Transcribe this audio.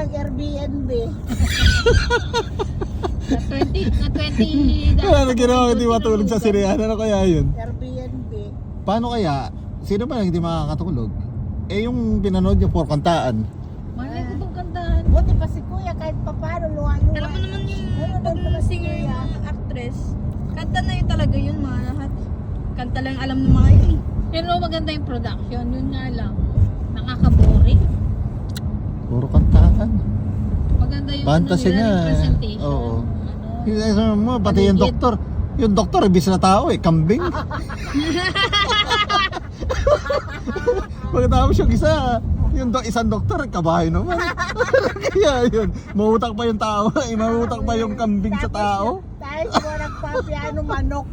nag-Airbnb. Na 20. Wala na ginawa, hindi matulog sa sinihan. Ano kaya yun? Airbnb. Paano kaya? Sino ba hindi makakatulog? Eh yung pinanood niyo for kantaan. Malay ko bang kantahan. Buti pa si Kuya kahit papano luha-luha. Alam mo naman yung Meron pag din pala si singer Kuya. yung actress, kanta na yun talaga yun mga lahat. Kanta lang alam ng mga yun. Pero maganda yung production. Yun nga lang. Nakaka-boring. Puro kantaan. Maganda yung Fantasy ano nila, nga, yung eh. presentation. Oo. Ano. Yung mo, pati yung Paligid. doktor. Yung doktor, ibis na tao eh, kambing. Pagkatapos yung isa, yung isang doktor, kabahay naman. Kaya yun, mahutak pa yung tao, mahutak pa yung kambing sa tao. Tapos mo nagpapiano manok.